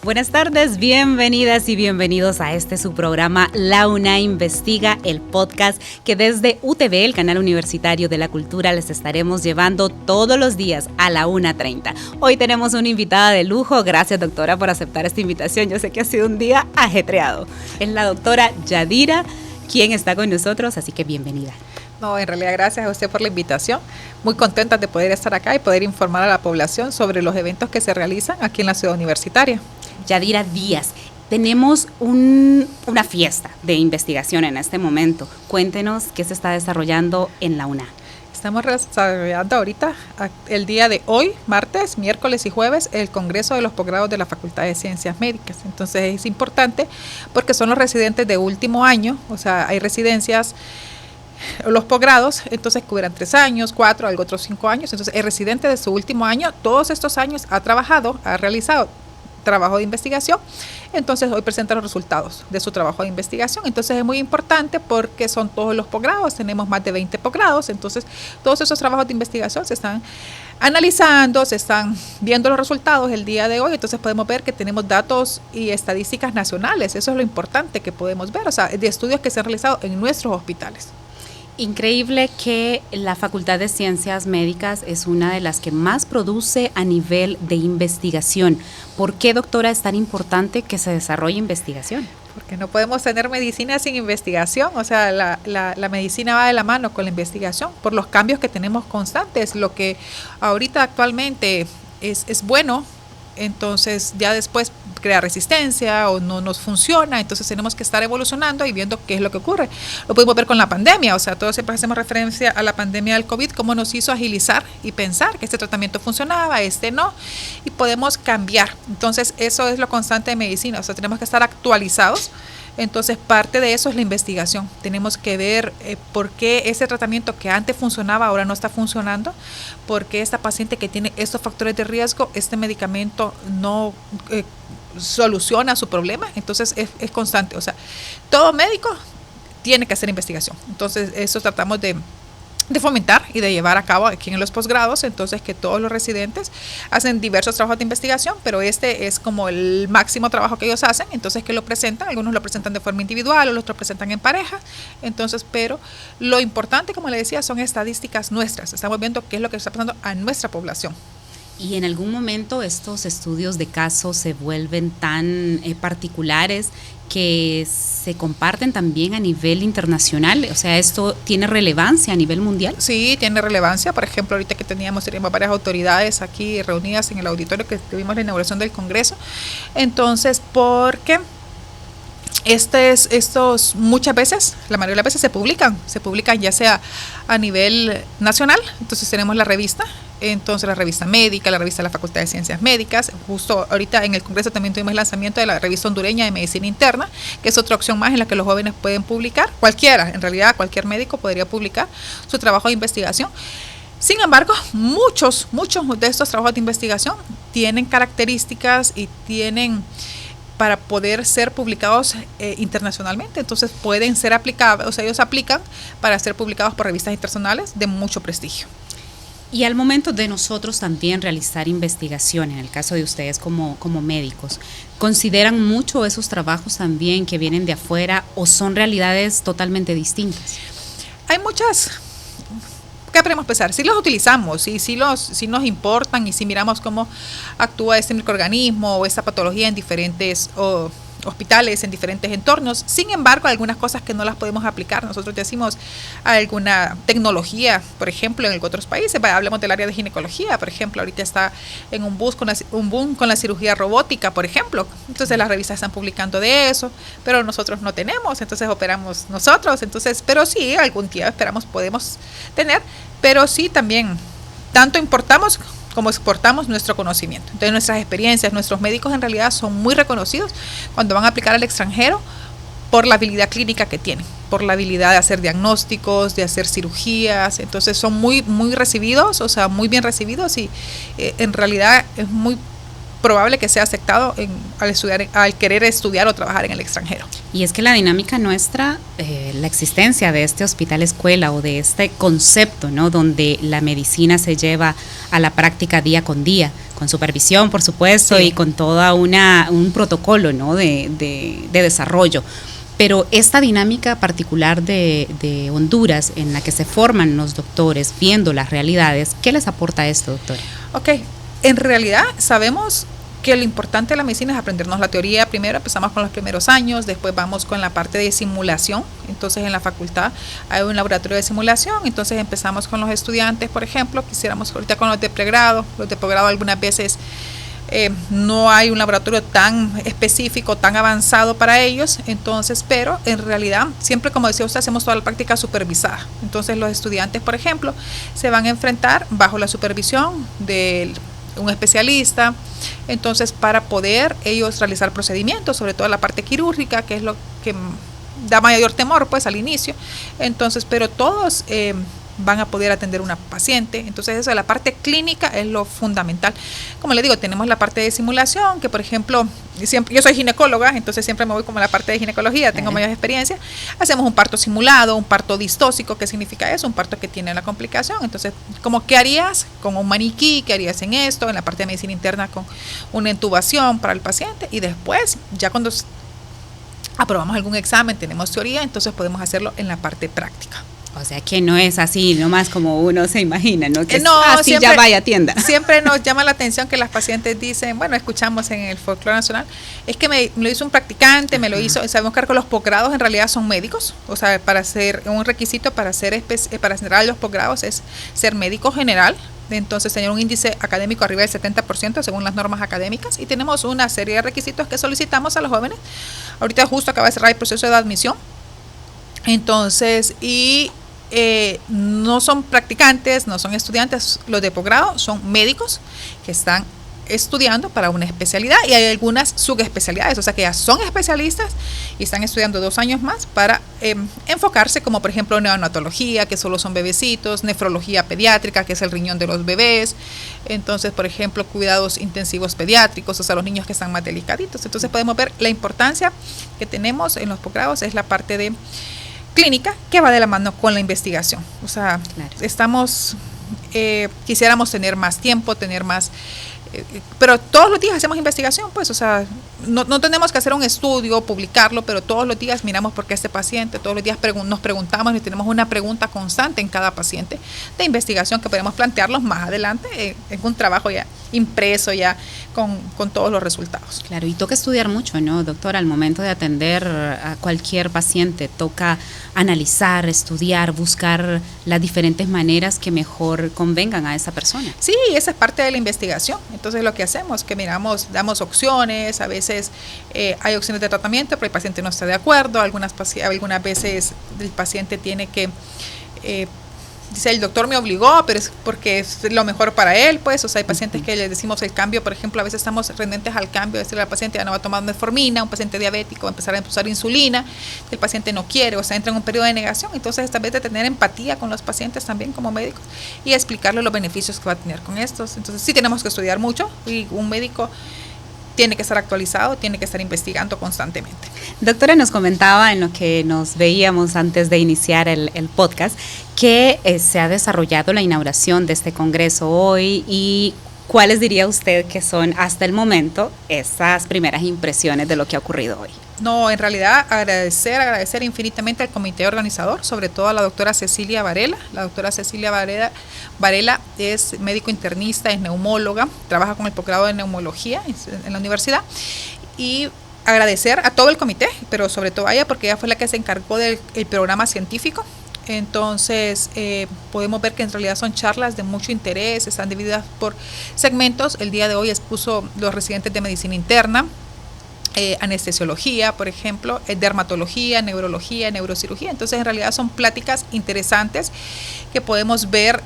Buenas tardes, bienvenidas y bienvenidos a su programa La UNA Investiga, el podcast que desde UTV, el canal universitario de la cultura, les estaremos llevando todos los días a la 1:30. Hoy tenemos una invitada de lujo. Gracias, doctora, por aceptar esta invitación. Yo sé que ha sido un día ajetreado. Es la doctora Yadira quien está con nosotros, así que bienvenida. No, en realidad gracias a usted por la invitación. Muy contenta de poder estar acá y poder informar a la población sobre los eventos que se realizan aquí en la ciudad universitaria. Yadira Díaz, tenemos una fiesta de investigación en este momento. Cuéntenos qué se está desarrollando en la UNA. Estamos desarrollando ahorita, el día de hoy, martes, miércoles y jueves, el Congreso de los Posgrados de la Facultad de Ciencias Médicas. Entonces es importante porque son los residentes de último año, o sea, hay residencias, los posgrados, entonces cubren 3 años, 4, algo otros 5 años. Entonces el residente de su último año, todos estos años ha trabajado, ha realizado trabajo de investigación, entonces hoy presenta los resultados de su trabajo de investigación. Entonces es muy importante porque son todos los posgrados, tenemos más de 20 posgrados, entonces todos esos trabajos de investigación se están analizando, se están viendo los resultados el día de hoy. Entonces podemos ver que tenemos datos y estadísticas nacionales, eso es lo importante que podemos ver, o sea, de estudios que se han realizado en nuestros hospitales. Increíble que la Facultad de Ciencias Médicas es una de las que más produce a nivel de investigación. ¿Por qué, doctora, es tan importante que se desarrolle investigación? Porque no podemos tener medicina sin investigación, o sea, la medicina va de la mano con la investigación por los cambios que tenemos constantes. Lo que ahorita actualmente es bueno, entonces ya después crea resistencia o no nos funciona, entonces tenemos que estar evolucionando y viendo qué es lo que ocurre. Lo pudimos ver con la pandemia, o sea, todos siempre hacemos referencia a la pandemia del COVID, cómo nos hizo agilizar y pensar que este tratamiento funcionaba, este no, y podemos cambiar. Entonces eso es lo constante de medicina, o sea, tenemos que estar actualizados. Entonces parte de eso es la investigación. Tenemos que ver por qué ese tratamiento que antes funcionaba ahora no está funcionando, por qué esta paciente que tiene estos factores de riesgo, este medicamento no soluciona su problema. Entonces es constante. O sea, todo médico tiene que hacer investigación. Entonces eso tratamos de fomentar y de llevar a cabo aquí en los posgrados. Entonces que todos los residentes hacen diversos trabajos de investigación, pero este es como el máximo trabajo que ellos hacen. Entonces que lo presentan, algunos lo presentan de forma individual, otros lo presentan en pareja. Entonces, pero lo importante, como le decía, son estadísticas nuestras. Estamos viendo qué es lo que está pasando a nuestra población. ¿Y en algún momento estos estudios de casos se vuelven tan particulares que se comparten también a nivel internacional? O sea, ¿esto tiene relevancia a nivel mundial? Sí, tiene relevancia. Por ejemplo, ahorita que teníamos varias autoridades aquí reunidas en el auditorio que tuvimos la inauguración del Congreso. Entonces, porque estos muchas veces, la mayoría de las veces se publican ya sea a nivel nacional. Entonces tenemos la revista médica, la revista de la Facultad de Ciencias Médicas. Justo ahorita en el Congreso también tuvimos el lanzamiento de la revista hondureña de Medicina Interna, que es otra opción más en la que los jóvenes pueden publicar, cualquiera, en realidad cualquier médico podría publicar su trabajo de investigación. Sin embargo, muchos de estos trabajos de investigación tienen características y tienen para poder ser publicados internacionalmente, entonces pueden ser aplicados, o sea, ellos aplican para ser publicados por revistas internacionales de mucho prestigio. Y al momento de nosotros también realizar investigación, en el caso de ustedes como médicos, ¿consideran mucho esos trabajos también que vienen de afuera o son realidades totalmente distintas? Hay muchas. ¿Qué podemos pensar? Sí los utilizamos, sí nos importan y sí miramos cómo actúa este microorganismo o esta patología en diferentes hospitales, en diferentes entornos. Sin embargo, algunas cosas que no las podemos aplicar. Nosotros decimos alguna tecnología, por ejemplo, en otros países. Hablemos del área de ginecología, por ejemplo. Ahorita está en un boom con la cirugía robótica, por ejemplo. Entonces las revistas están publicando de eso, pero nosotros no tenemos, entonces operamos nosotros. Entonces, pero sí, algún día podemos tener, pero sí también, tanto importamos como exportamos nuestro conocimiento. Entonces nuestras experiencias, nuestros médicos en realidad son muy reconocidos cuando van a aplicar al extranjero por la habilidad clínica que tienen, por la habilidad de hacer diagnósticos, de hacer cirugías. Entonces son muy recibidos, o sea, muy bien recibidos y en realidad es muy probable que sea aceptado al querer estudiar o trabajar en el extranjero. Y es que la dinámica nuestra, la existencia de este hospital escuela o de este concepto, ¿no?, donde la medicina se lleva a la práctica día con día, con supervisión, por supuesto, sí, y con toda un protocolo, ¿no?, de desarrollo. Pero esta dinámica particular de Honduras, en la que se forman los doctores viendo las realidades, ¿qué les aporta esto, doctora? Ok, en realidad sabemos que lo importante de la medicina es aprendernos la teoría. Primero empezamos con los primeros años, después vamos con la parte de simulación. Entonces en la facultad hay un laboratorio de simulación, entonces empezamos con los estudiantes, por ejemplo, quisiéramos ahorita con los de pregrado, los de posgrado algunas veces no hay un laboratorio tan específico, tan avanzado para ellos, entonces, pero en realidad siempre, como decía usted, hacemos toda la práctica supervisada. Entonces los estudiantes, por ejemplo, se van a enfrentar bajo la supervisión de un especialista, entonces para poder ellos realizar procedimientos, sobre todo la parte quirúrgica, que es lo que da mayor temor pues al inicio, entonces, pero todos van a poder atender una paciente. Entonces eso de la parte clínica es lo fundamental. Como les digo, tenemos la parte de simulación, que por ejemplo, siempre, yo soy ginecóloga, entonces siempre me voy como a la parte de ginecología, tengo mayor experiencia. Hacemos un parto simulado, un parto distóxico. ¿Qué significa eso? Un parto que tiene la complicación. Entonces, como ¿qué harías con un maniquí? ¿Qué harías en esto? En la parte de medicina interna con una intubación para el paciente, y después, ya cuando aprobamos algún examen, tenemos teoría, entonces podemos hacerlo en la parte práctica. O sea que no es así, nomás como uno se imagina, ¿no? Que no, así siempre, ya vaya a tienda. Siempre nos llama la atención que las pacientes dicen, bueno, escuchamos en el folclore nacional, es que me lo hizo un practicante, me lo hizo, sabemos que los posgrados en realidad son médicos, o sea, para hacer un requisito para entrar a los posgrados es ser médico general, entonces tener un índice académico arriba del 70% según las normas académicas, y tenemos una serie de requisitos que solicitamos a los jóvenes. Ahorita justo acaba de cerrar el proceso de admisión, entonces, no son practicantes, no son estudiantes, los de posgrado son médicos que están estudiando para una especialidad, y hay algunas subespecialidades, o sea que ya son especialistas y están estudiando 2 años más para enfocarse, como por ejemplo neonatología, que solo son bebecitos, nefrología pediátrica, que es el riñón de los bebés, entonces por ejemplo cuidados intensivos pediátricos, o sea los niños que están más delicaditos. Entonces podemos ver la importancia que tenemos en los posgrados, es la parte de clínica que va de la mano con la investigación. O sea, claro, quisiéramos tener más tiempo, tener más, pero todos los días hacemos investigación, pues, o sea, no tenemos que hacer un estudio, publicarlo, pero todos los días miramos por qué este paciente, todos los días nos preguntamos y tenemos una pregunta constante en cada paciente de investigación que podemos plantearlos más adelante en un trabajo ya impreso, ya con todos los resultados. Claro, y toca estudiar mucho, ¿no, doctora? Al momento de atender a cualquier paciente, toca analizar, estudiar, buscar las diferentes maneras que mejor convengan a esa persona. Sí, esa es parte de la investigación. Entonces lo que hacemos, que damos opciones, a veces hay opciones de tratamiento, pero el paciente no está de acuerdo, algunas veces el paciente tiene que dice, el doctor me obligó, pero es porque es lo mejor para él, pues, o sea, hay pacientes que les decimos el cambio, por ejemplo, a veces estamos rendientes al cambio, decirle al paciente ya no va a tomar metformina, un paciente diabético va a empezar a usar insulina, el paciente no quiere, o sea, entra en un periodo de negación. Entonces, esta vez de tener empatía con los pacientes también como médicos y explicarle los beneficios que va a tener con estos. Entonces, sí tenemos que estudiar mucho, y un médico tiene que estar actualizado, tiene que estar investigando constantemente. Doctora, nos comentaba en lo que nos veíamos antes de iniciar el podcast que se ha desarrollado la inauguración de este congreso hoy, y ¿cuáles diría usted que son hasta el momento esas primeras impresiones de lo que ha ocurrido hoy? No, en realidad agradecer infinitamente al comité organizador, sobre todo a la doctora Cecilia Varela. La doctora Cecilia Varela es médico internista, es neumóloga, trabaja con el posgrado de neumología en la universidad, y agradecer a todo el comité, pero sobre todo a ella porque ella fue la que se encargó del programa científico. Entonces podemos ver que en realidad son charlas de mucho interés, están divididas por segmentos. El día de hoy expuso los residentes de medicina interna, anestesiología, por ejemplo, dermatología, neurología, neurocirugía. Entonces en realidad son pláticas interesantes que podemos ver.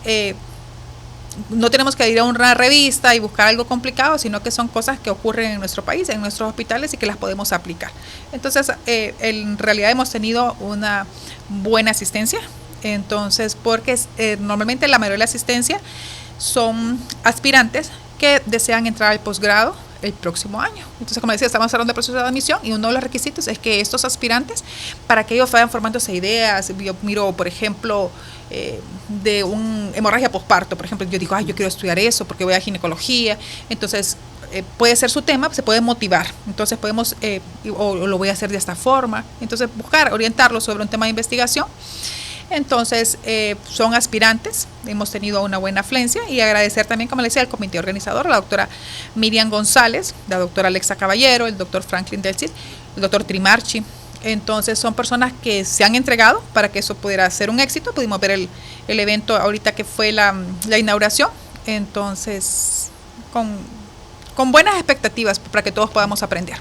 No tenemos que ir a una revista y buscar algo complicado, sino que son cosas que ocurren en nuestro país, en nuestros hospitales, y que las podemos aplicar. Entonces, en realidad hemos tenido una buena asistencia, entonces, porque normalmente la mayoría de la asistencia son aspirantes que desean entrar al posgrado el próximo año. Entonces, como decía, estamos hablando de proceso de admisión y uno de los requisitos es que estos aspirantes, para que ellos vayan formándose ideas, yo miro, por ejemplo, de una hemorragia posparto, por ejemplo, yo digo, yo quiero estudiar eso porque voy a ginecología, entonces puede ser su tema, se puede motivar, entonces podemos, o lo voy a hacer de esta forma, entonces buscar, orientarlo sobre un tema de investigación. Entonces, son aspirantes, hemos tenido una buena afluencia y agradecer también, como le decía, al comité organizador, la doctora Miriam González, la doctora Alexa Caballero, el doctor Franklin Del Cid, el doctor Trimarchi. Entonces, son personas que se han entregado para que eso pudiera ser un éxito. Pudimos ver el evento ahorita que fue la inauguración, entonces, con buenas expectativas para que todos podamos aprender.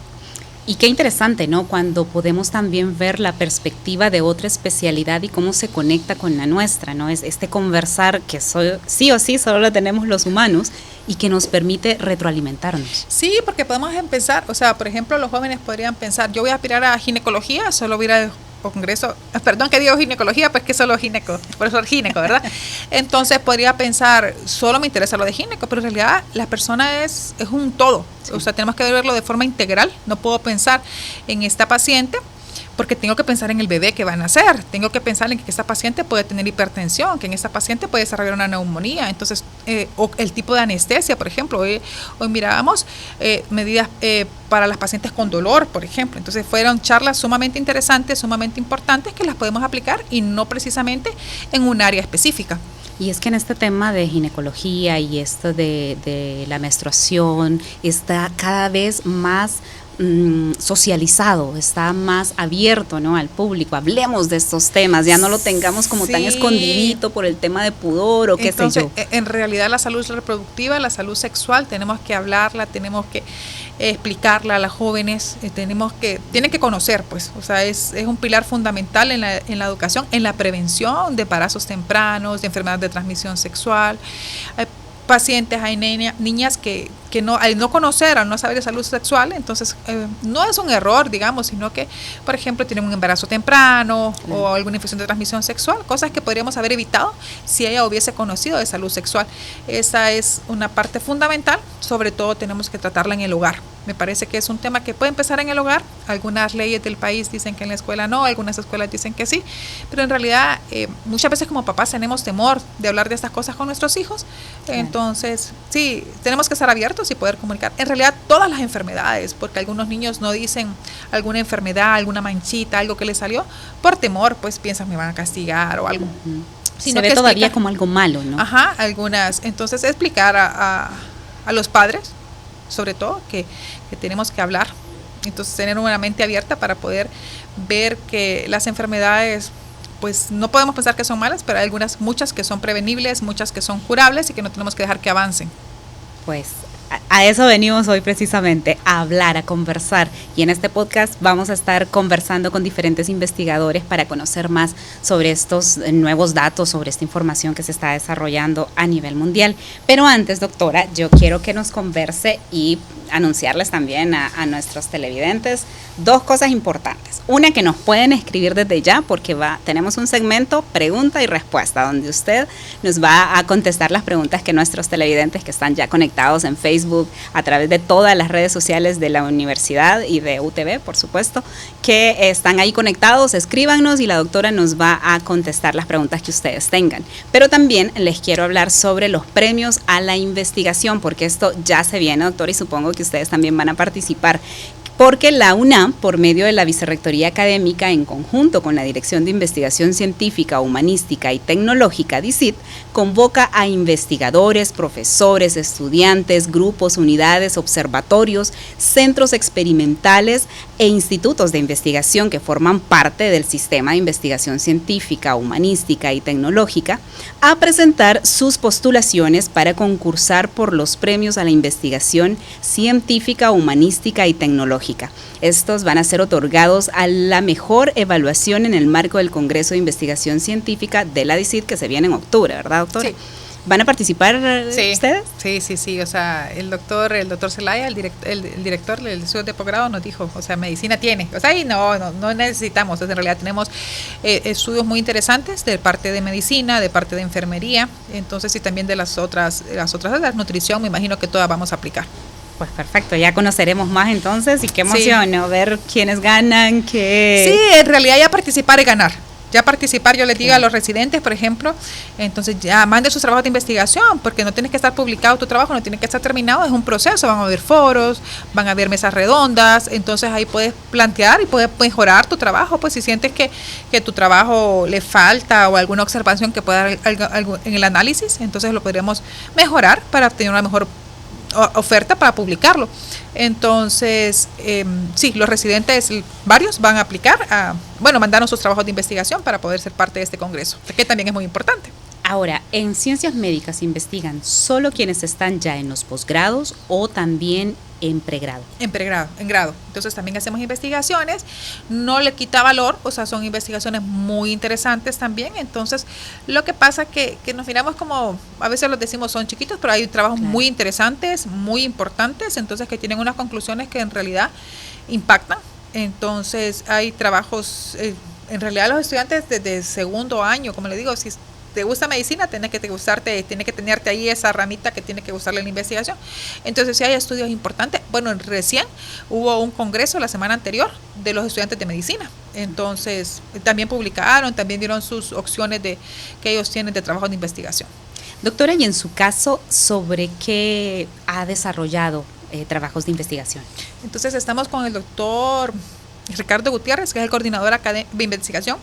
Y qué interesante, ¿no? Cuando podemos también ver la perspectiva de otra especialidad y cómo se conecta con la nuestra, ¿no? Es este conversar que sí o sí solo lo tenemos los humanos y que nos permite retroalimentarnos. Sí, porque podemos empezar, o sea, por ejemplo, los jóvenes podrían pensar, yo voy a aspirar a ginecología, solo voy a ir al congreso, perdón que digo ginecología, pues que solo gineco, por eso el gineco, ¿verdad? Entonces podría pensar, solo me interesa lo de gineco, pero en realidad la persona es un todo, sí. O sea, tenemos que verlo de forma integral, no puedo pensar en esta paciente porque tengo que pensar en el bebé que va a nacer, tengo que pensar en que esta paciente puede tener hipertensión, que en esta paciente puede desarrollar una neumonía, entonces, o el tipo de anestesia, por ejemplo, hoy mirábamos medidas para las pacientes con dolor, por ejemplo, entonces fueron charlas sumamente interesantes, sumamente importantes que las podemos aplicar y no precisamente en un área específica. Y es que en este tema de ginecología y esto de la menstruación está cada vez más socializado, está más abierto, ¿no?, al público. Hablemos de estos temas, ya no lo tengamos como tan escondidito por el tema de pudor o qué sé yo. En realidad la salud reproductiva, la salud sexual, tenemos que hablarla, tenemos que explicarla a las jóvenes, tienen que conocer, pues, o sea, es un pilar fundamental en la educación, en la prevención de embarazos tempranos, de enfermedades de transmisión sexual. Hay pacientes, hay niñas que no, al no conocer, al no saber de salud sexual, entonces no es un error, digamos, sino que, por ejemplo, tienen un embarazo temprano o alguna infección de transmisión sexual, cosas que podríamos haber evitado si ella hubiese conocido de salud sexual. Esa es una parte fundamental, sobre todo tenemos que tratarla en el hogar. Me parece que es un tema que puede empezar en el hogar. Algunas leyes del país dicen que en la escuela no, algunas escuelas dicen que sí, pero en realidad muchas veces como papás tenemos temor de hablar de estas cosas con nuestros hijos. Entonces, sí, tenemos que estar abiertos y poder comunicar. En realidad, todas las enfermedades, porque algunos niños no dicen alguna enfermedad, alguna manchita, algo que les salió, por temor, pues piensan me van a castigar o algo. Se ve todavía como algo malo, ¿no? Ajá, algunas. Entonces, explicar a los padres, sobre todo, que tenemos que hablar. Entonces, tener una mente abierta para poder ver que las enfermedades, pues no podemos pensar que son malas, pero hay muchas que son prevenibles, muchas que son curables y que no tenemos que dejar que avancen. Pues a eso venimos hoy precisamente, a hablar, a conversar. Y en este podcast vamos a estar conversando con diferentes investigadores para conocer más sobre estos nuevos datos, sobre esta información que se está desarrollando a nivel mundial. Pero antes, doctora, yo quiero que nos converse y anunciarles también a nuestros televidentes dos cosas importantes. Una, que nos pueden escribir desde ya porque tenemos un segmento pregunta y respuesta donde usted nos va a contestar las preguntas que nuestros televidentes que están ya conectados en Facebook, a través de todas las redes sociales de la universidad y de UTV, por supuesto, que están ahí conectados, escríbanos y la doctora nos va a contestar las preguntas que ustedes tengan. Pero también les quiero hablar sobre los premios a la investigación, porque esto ya se viene, doctora, y supongo que ustedes también van a participar. Porque la UNAM, por medio de la Vicerrectoría Académica, en conjunto con la Dirección de Investigación Científica, Humanística y Tecnológica, DICIT, convoca a investigadores, profesores, estudiantes, grupos, unidades, observatorios, centros experimentales e institutos de investigación que forman parte del sistema de investigación científica, humanística y tecnológica a presentar sus postulaciones para concursar por los premios a la investigación científica, humanística y tecnológica. Estos van a ser otorgados a la mejor evaluación en el marco del Congreso de Investigación Científica de la DICIT que se viene en octubre, ¿verdad, doctora? Sí. ¿Van a participar ustedes? Sí, o sea, el doctor Zelaya, el director del estudio de posgrado nos dijo, o sea, medicina tiene, o sea, y no necesitamos, o sea, en realidad tenemos estudios muy interesantes de parte de medicina, de parte de enfermería, entonces y también de las otras áreas, nutrición, me imagino que todas vamos a aplicar. Pues perfecto, ya conoceremos más entonces y qué emoción, ¿no? Ver quiénes ganan, qué... Sí, en realidad ya participar y ganar. Ya participar, yo les digo a los residentes, por ejemplo, entonces ya manden sus trabajos de investigación, porque no tienes que estar publicado tu trabajo, no tiene que estar terminado, es un proceso, van a haber foros, van a haber mesas redondas, entonces ahí puedes plantear y puedes mejorar tu trabajo, pues si sientes que tu trabajo le falta o alguna observación que pueda haber algo en el análisis, entonces lo podríamos mejorar para obtener una mejor oferta para publicarlo. Entonces, sí, los residentes, varios van a aplicar, mandaron sus trabajos de investigación para poder ser parte de este congreso, que también es muy importante. Ahora, ¿en ciencias médicas investigan solo quienes están ya en los posgrados o también en pregrado? En pregrado, en grado. Entonces también hacemos investigaciones, no le quita valor, o sea, son investigaciones muy interesantes también. Entonces, lo que pasa que nos miramos como, a veces los decimos son chiquitos, pero hay trabajos muy interesantes, muy importantes, entonces que tienen unas conclusiones que en realidad impactan. Entonces, hay trabajos, en realidad los estudiantes desde segundo año, como le digo, si te gusta medicina, tiene que tenerte ahí esa ramita que tiene que gustarle la investigación. Entonces, si hay estudios importantes, bueno, recién hubo un congreso la semana anterior de los estudiantes de medicina. Entonces, también publicaron, también dieron sus opciones que ellos tienen de trabajo de investigación. Doctora, y en su caso, ¿sobre qué ha desarrollado trabajos de investigación? Entonces, estamos con el doctor Ricardo Gutiérrez, que es el coordinador de investigación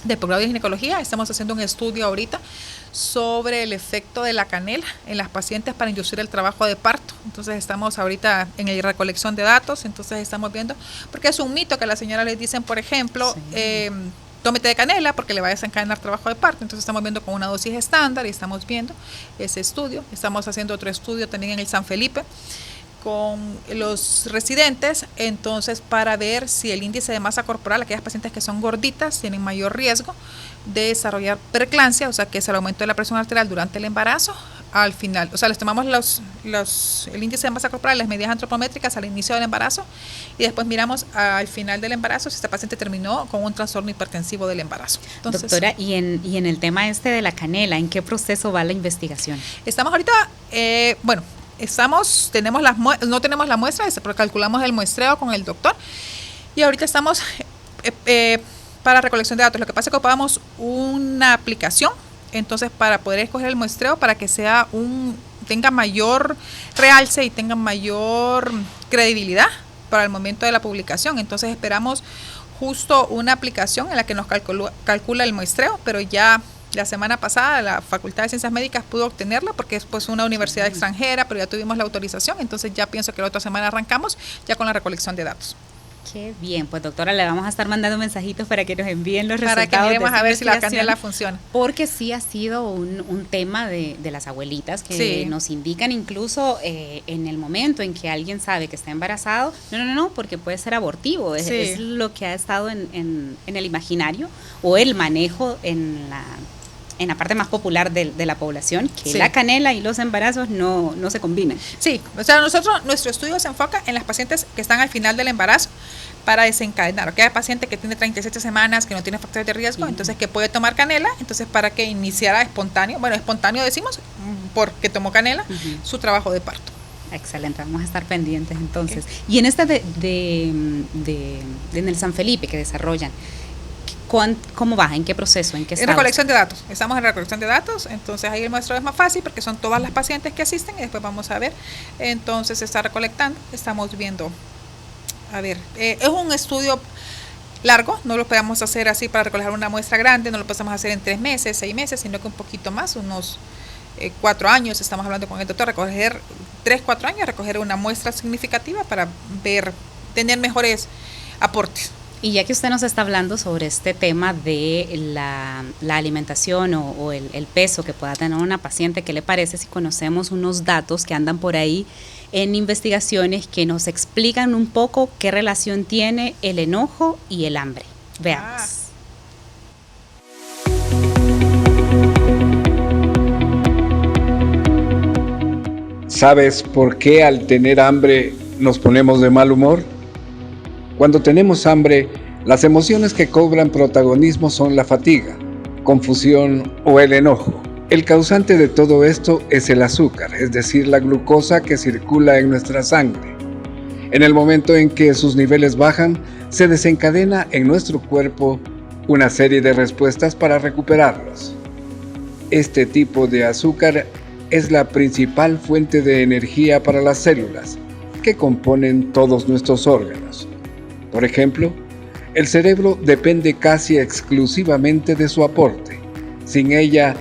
del posgrado de ginecología. Estamos haciendo un estudio ahorita sobre el efecto de la canela en las pacientes para inducir el trabajo de parto. Entonces estamos ahorita en la recolección de datos, entonces estamos viendo, porque es un mito que a la señora les dicen, por ejemplo, tómete de canela porque le va a desencadenar trabajo de parto. Entonces estamos viendo con una dosis estándar y estamos viendo ese estudio. Estamos haciendo otro estudio también en el San Felipe con los residentes, entonces para ver si el índice de masa corporal, aquellas pacientes que son gorditas tienen mayor riesgo de desarrollar preeclampsia, o sea que es el aumento de la presión arterial durante el embarazo. Al final, o sea, les tomamos el índice de masa corporal, las medidas antropométricas al inicio del embarazo y después miramos al final del embarazo si esta paciente terminó con un trastorno hipertensivo del embarazo. Entonces, doctora, y en el tema de la canela, ¿en qué proceso va la investigación? Estamos ahorita, no tenemos la muestra, pero calculamos el muestreo con el doctor y ahorita estamos para recolección de datos. Lo que pasa es que ocupamos una aplicación, entonces para poder escoger el muestreo para que tenga mayor realce y tenga mayor credibilidad para el momento de la publicación. Entonces esperamos justo una aplicación en la que nos calcula el muestreo, pero ya la semana pasada la Facultad de Ciencias Médicas pudo obtenerla porque es pues una universidad extranjera, pero ya tuvimos la autorización, entonces ya pienso que la otra semana arrancamos ya con la recolección de datos. Qué bien, pues doctora, le vamos a estar mandando mensajitos para que nos envíen los resultados. Para que miremos a ver si la canela funciona. Porque sí ha sido un tema de las abuelitas que nos indican incluso en el momento en que alguien sabe que está embarazado, no, porque puede ser abortivo, es lo que ha estado en el imaginario o el manejo en la parte más popular de la población, que la canela y los embarazos no se combinan. Sí, o sea, nuestro estudio se enfoca en las pacientes que están al final del embarazo para desencadenar. Aquella paciente que tiene 37 semanas, que no tiene factores de riesgo, entonces que puede tomar canela, entonces para que iniciara espontáneo decimos, porque tomó canela, su trabajo de parto. Excelente, vamos a estar pendientes entonces. Y en en el San Felipe que desarrollan, ¿cómo va? ¿En qué proceso? ¿En qué estado? En recolección de datos. Estamos en recolección de datos, entonces ahí el muestreo es más fácil porque son todas las pacientes que asisten y después vamos a ver. Entonces se está recolectando, estamos viendo. A ver, es un estudio largo, no lo podemos hacer así para recoger una muestra grande, no lo podemos hacer en 3 meses, 6 meses, sino que un poquito más, unos 4 años, estamos hablando con el doctor, recoger 3-4 años, recoger una muestra significativa para tener mejores aportes. Y ya que usted nos está hablando sobre este tema de la alimentación o el peso que pueda tener una paciente, ¿qué le parece si conocemos unos datos que andan por ahí en investigaciones que nos explican un poco qué relación tiene el enojo y el hambre? Veamos. ¿Sabes por qué al tener hambre nos ponemos de mal humor? Cuando tenemos hambre, las emociones que cobran protagonismo son la fatiga, confusión o el enojo. El causante de todo esto es el azúcar, es decir, la glucosa que circula en nuestra sangre. En el momento en que sus niveles bajan, se desencadena en nuestro cuerpo una serie de respuestas para recuperarlos. Este tipo de azúcar es la principal fuente de energía para las células que componen todos nuestros órganos. Por ejemplo, el cerebro depende casi exclusivamente de su aporte. Sin ella,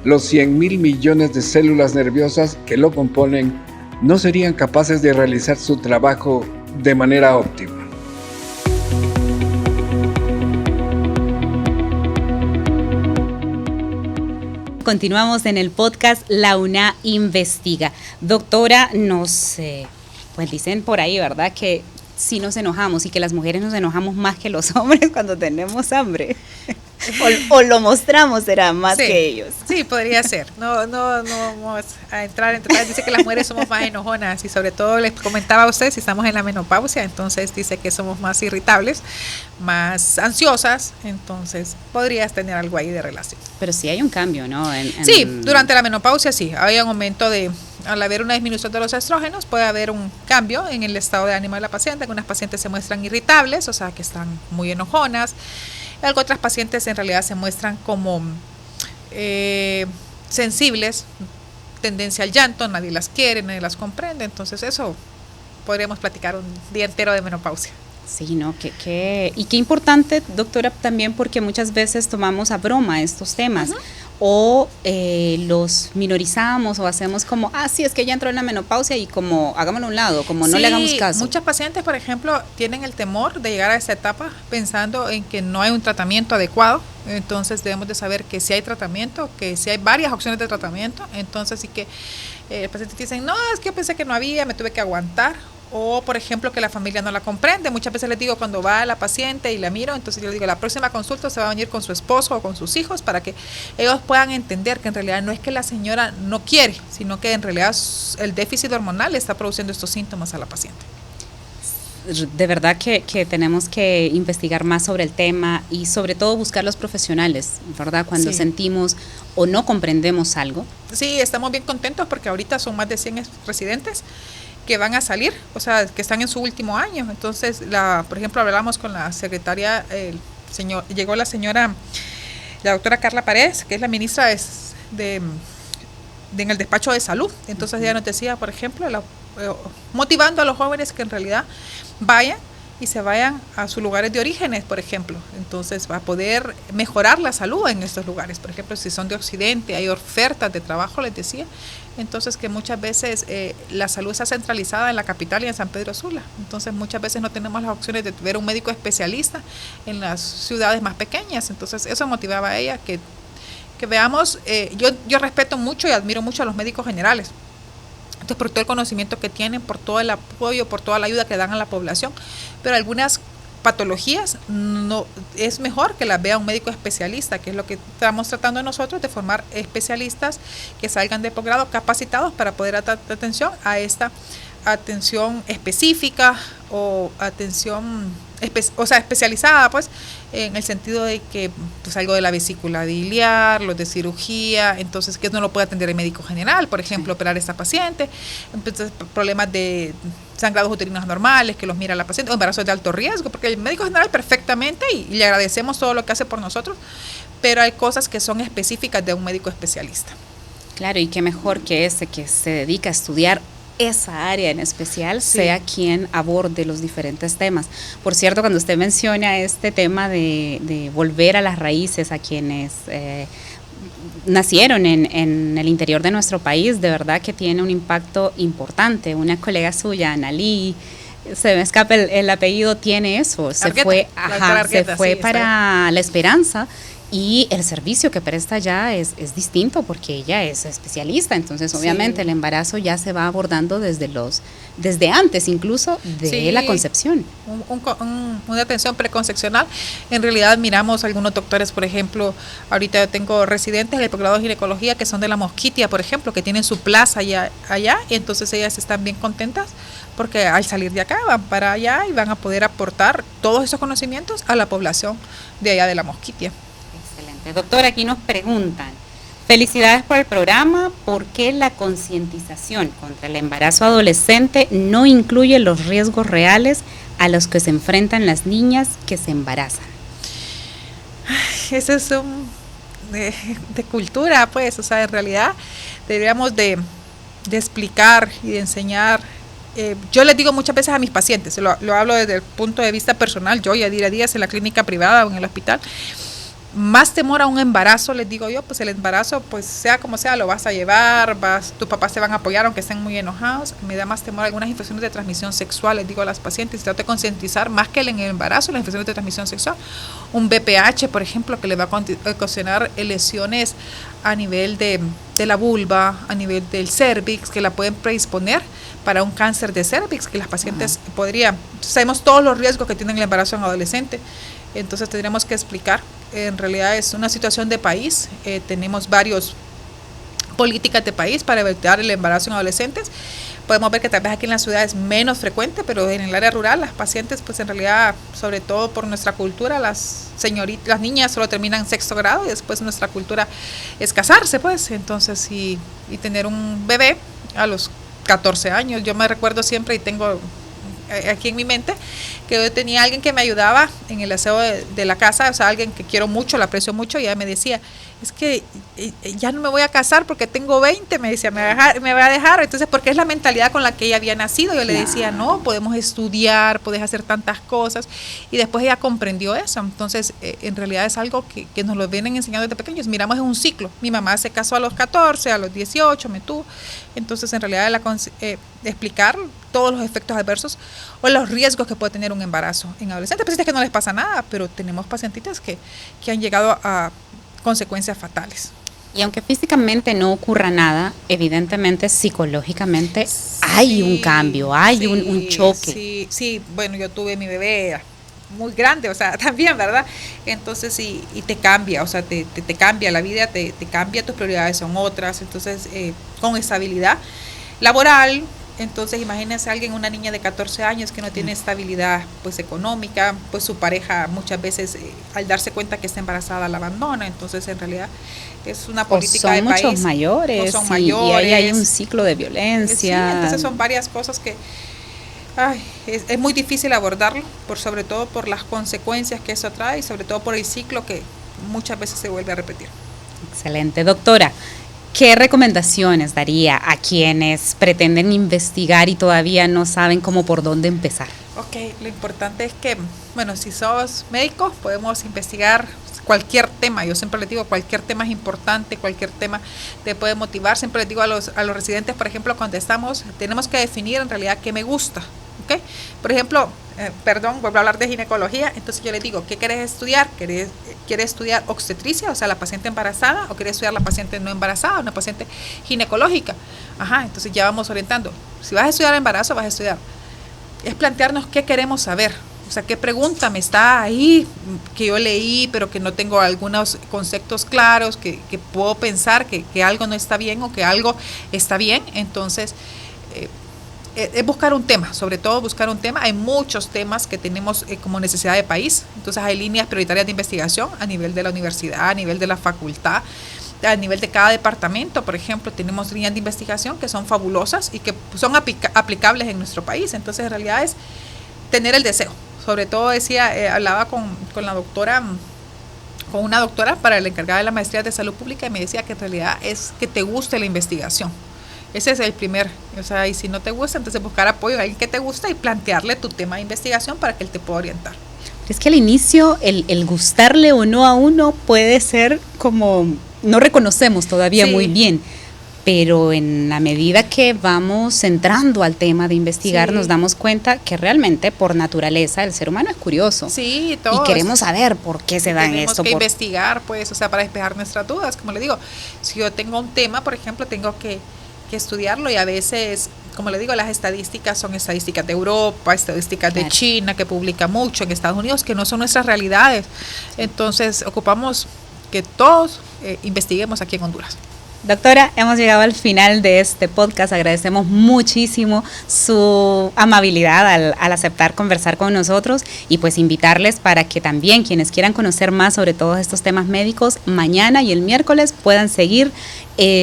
los 100.000 millones de células nerviosas que lo componen no serían capaces de realizar su trabajo de manera óptima. Continuamos en el podcast La UNA Investiga. Doctora, pues dicen por ahí, ¿verdad?, que sí nos enojamos y que las mujeres nos enojamos más que los hombres cuando tenemos hambre. O lo mostramos, será más que ellos. Sí, podría ser. No vamos a entrar en detalles. Dice que las mujeres somos más enojonas y sobre todo les comentaba a ustedes si estamos en la menopausia, entonces dice que somos más irritables, más ansiosas, entonces podrías tener algo ahí de relación. Pero sí hay un cambio, ¿no? Sí, durante la menopausia sí, hay un aumento al haber una disminución de los estrógenos, puede haber un cambio en el estado de ánimo de la paciente. Algunas pacientes se muestran irritables, o sea que están muy enojonas. Otras pacientes en realidad se muestran como sensibles, tendencia al llanto, nadie las quiere, nadie las comprende, entonces eso podríamos platicar un día entero de menopausia. Sí, ¿no? Y qué importante, doctora, también porque muchas veces tomamos a broma estos temas. Uh-huh. O los minorizamos o hacemos como, sí, es que ya entró en la menopausia y como hagámoslo a un lado, como no le hagamos caso. Muchas pacientes, por ejemplo, tienen el temor de llegar a esa etapa pensando en que no hay un tratamiento adecuado, entonces debemos de saber que sí hay tratamiento, que sí hay varias opciones de tratamiento, entonces sí que el paciente dice, no, es que yo pensé que no había, me tuve que aguantar. O, por ejemplo, que la familia no la comprende. Muchas veces les digo cuando va a la paciente y la miro, entonces yo les digo, la próxima consulta se va a venir con su esposo o con sus hijos para que ellos puedan entender que en realidad no es que la señora no quiere, sino que en realidad el déficit hormonal le está produciendo estos síntomas a la paciente. De verdad que tenemos que investigar más sobre el tema y sobre todo buscar los profesionales, ¿verdad? Cuando sentimos o no comprendemos algo. Sí, estamos bien contentos porque ahorita son más de 100 residentes que van a salir, o sea, que están en su último año. Entonces, por ejemplo, hablamos con la secretaria, llegó la doctora Carla Paredes, que es la ministra en el despacho de salud. Entonces, ella nos decía, por ejemplo, motivando a los jóvenes que en realidad vayan y se vayan a sus lugares de orígenes, por ejemplo. Entonces, va a poder mejorar la salud en estos lugares. Por ejemplo, si son de Occidente, hay ofertas de trabajo, les decía. Entonces, que muchas veces la salud está centralizada en la capital y en San Pedro Sula. Entonces, muchas veces no tenemos las opciones de ver un médico especialista en las ciudades más pequeñas. Entonces, eso motivaba a ella que veamos. Yo respeto mucho y admiro mucho a los médicos generales. Entonces, por todo el conocimiento que tienen, por todo el apoyo, por toda la ayuda que dan a la población, pero algunas patologías no es mejor que las vea un médico especialista, que es lo que estamos tratando nosotros, de formar especialistas que salgan de posgrado capacitados para poder dar atención a esta atención específica o atención especializada, pues, en el sentido de que pues algo de la vesícula biliar, los de cirugía, entonces que no lo puede atender el médico general, por ejemplo, operar a esta paciente, entonces problemas de sangrados uterinos anormales, que los mira la paciente, o embarazos de alto riesgo, porque el médico general perfectamente, y le agradecemos todo lo que hace por nosotros, pero hay cosas que son específicas de un médico especialista. Claro, y qué mejor que que se dedica a estudiar esa área en especial, sea quien aborde los diferentes temas. Por cierto, cuando usted menciona este tema de volver a las raíces a quienes nacieron en el interior de nuestro país, de verdad que tiene un impacto importante. Una colega suya, Analí, se me escapa el apellido, tiene eso, se fue para La Esperanza. Y el servicio que presta ya es distinto porque ella es especialista, entonces obviamente el embarazo ya se va abordando desde antes incluso de la concepción. Una atención preconcepcional. En realidad miramos algunos doctores, por ejemplo, ahorita yo tengo residentes del posgrado de ginecología que son de la Mosquitia, por ejemplo, que tienen su plaza allá y entonces ellas están bien contentas porque al salir de acá van para allá y van a poder aportar todos esos conocimientos a la población de allá de la Mosquitia. Excelente. Doctora, aquí nos preguntan, Felicidades por el programa. ¿Por qué la concientización contra el embarazo adolescente no incluye los riesgos reales a los que se enfrentan las niñas que se embarazan? Eso es de cultura, pues, o sea, en realidad deberíamos de explicar y de enseñar. Yo les digo muchas veces a mis pacientes, lo hablo desde el punto de vista personal, yo ya día a día en la clínica privada o en el hospital, más temor a un embarazo, les digo yo, pues el embarazo, pues sea como sea, lo vas a llevar, tus papás te van a apoyar aunque estén muy enojados. Me da más temor algunas infecciones de transmisión sexual, les digo a las pacientes, trato de concientizar más que en el embarazo, las infecciones de transmisión sexual. Un BPH, por ejemplo, que le va a ocasionar lesiones a nivel de la vulva, a nivel del cervix, que la pueden predisponer para un cáncer de cervix, que las pacientes podrían. Sabemos todos los riesgos que tiene el embarazo en adolescente. Entonces tendríamos que explicar, en realidad es una situación de país, tenemos varias políticas de país para evitar el embarazo en adolescentes. Podemos ver que tal vez aquí en la ciudad es menos frecuente, pero en el área rural las pacientes, pues en realidad, sobre todo por nuestra cultura, las niñas solo terminan sexto grado y después nuestra cultura es casarse, pues, entonces y tener un bebé a los 14 años. Yo me recuerdo siempre y tengo aquí en mi mente que yo tenía alguien que me ayudaba en el aseo de la casa, o sea, alguien que quiero mucho, la aprecio mucho, y ella me decía, es que ya no me voy a casar porque tengo 20, me decía, me va a dejar, entonces, porque es la mentalidad con la que ella había nacido. Yo le decía, no, podemos estudiar, puedes hacer tantas cosas, y después ella comprendió eso. Entonces, en realidad es algo que nos lo vienen enseñando desde pequeños. Miramos, es un ciclo. Mi mamá se casó a los 14, a los 18 me tuvo. Entonces, en realidad, explicar todos los efectos adversos o los riesgos que puede tener un embarazo en adolescentes. Pacientes que no les pasa nada, pero tenemos pacientitas que han llegado a consecuencias fatales. Y aunque físicamente no ocurra nada, evidentemente psicológicamente hay un cambio, hay un choque. Sí, bueno, yo tuve mi bebé muy grande, o sea, también, ¿verdad? Entonces, y te cambia, o sea, te cambia la vida, te cambia, tus prioridades son otras, entonces, con estabilidad laboral. Entonces, imagínense una niña de 14 años que no tiene estabilidad, pues, económica, pues su pareja muchas veces, al darse cuenta que está embarazada, la abandona. Entonces, en realidad, es una política de país. Son muchos mayores, y ahí hay un ciclo de violencia. Sí, entonces son varias cosas que es muy difícil abordarlo, sobre todo por las consecuencias que eso trae y sobre todo por el ciclo que muchas veces se vuelve a repetir. Excelente, doctora. ¿Qué recomendaciones daría a quienes pretenden investigar y todavía no saben cómo por dónde empezar? Ok, lo importante es que, bueno, si sos médico, podemos investigar cualquier tema. Yo siempre les digo, cualquier tema es importante, cualquier tema te puede motivar. Siempre les digo a los residentes, por ejemplo, cuando tenemos que definir en realidad qué me gusta. ¿Okay? Por ejemplo, vuelvo a hablar de ginecología, entonces yo les digo, ¿qué querés estudiar? ¿Quieres estudiar obstetricia, o sea, la paciente embarazada, o quieres estudiar la paciente no embarazada, una paciente ginecológica? Entonces ya vamos orientando. Si vas a estudiar embarazo, vas a estudiar. Es plantearnos qué queremos saber, o sea, qué pregunta me está ahí, que yo leí, pero que no tengo algunos conceptos claros, que puedo pensar que algo no está bien o que algo está bien. Entonces, es buscar un tema, sobre todo buscar un tema. Hay muchos temas que tenemos como necesidad de país, entonces hay líneas prioritarias de investigación a nivel de la universidad, a nivel de la facultad, a nivel de cada departamento. Por ejemplo, tenemos líneas de investigación que son fabulosas y que son aplicables en nuestro país. Entonces, en realidad es tener el deseo. Sobre todo hablaba con la doctora, con una doctora para la encargada de la maestría de salud pública, y me decía que en realidad es que te guste la investigación. Ese es el primer, o sea, y si no te gusta, entonces buscar apoyo a alguien que te gusta y plantearle tu tema de investigación para que él te pueda orientar. Es que al inicio el gustarle o no a uno puede ser como, no reconocemos todavía muy bien, pero en la medida que vamos entrando al tema de investigar, nos damos cuenta que realmente por naturaleza el ser humano es curioso. Sí, y queremos saber por qué se dan esto. Tenemos que investigar, pues, o sea, para despejar nuestras dudas. Como le digo, si yo tengo un tema, por ejemplo, tengo que estudiarlo, y a veces, como le digo, las estadísticas son estadísticas de Europa, estadísticas de China, que publica mucho, en Estados Unidos, que no son nuestras realidades. Entonces, ocupamos que todos investiguemos aquí en Honduras. Doctora, hemos llegado al final de este podcast. Agradecemos muchísimo su amabilidad al aceptar conversar con nosotros y pues invitarles para que también quienes quieran conocer más sobre todos estos temas médicos, mañana y el miércoles puedan seguir.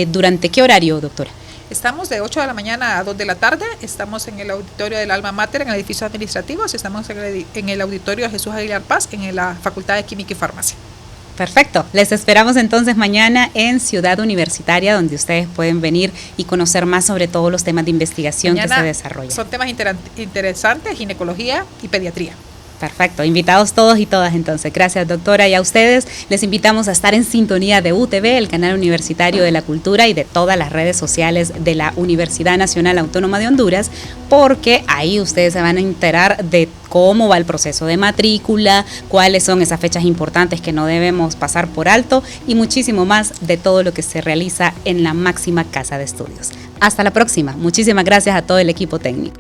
¿Durante qué horario, doctora? Estamos de 8 de la mañana a 2 de la tarde, estamos en el auditorio del Alma Mater, en el edificio administrativo, estamos en el auditorio Jesús Aguilar Paz, en la Facultad de Química y Farmacia. Perfecto, les esperamos entonces mañana en Ciudad Universitaria, donde ustedes pueden venir y conocer más sobre todos los temas de investigación mañana que se desarrollan. Son temas interesantes, ginecología y pediatría. Perfecto, invitados todos y todas entonces. Gracias, doctora. Y a ustedes les invitamos a estar en sintonía de UTV, el canal universitario de la cultura, y de todas las redes sociales de la Universidad Nacional Autónoma de Honduras, porque ahí ustedes se van a enterar de cómo va el proceso de matrícula, cuáles son esas fechas importantes que no debemos pasar por alto y muchísimo más de todo lo que se realiza en la máxima casa de estudios. Hasta la próxima. Muchísimas gracias a todo el equipo técnico.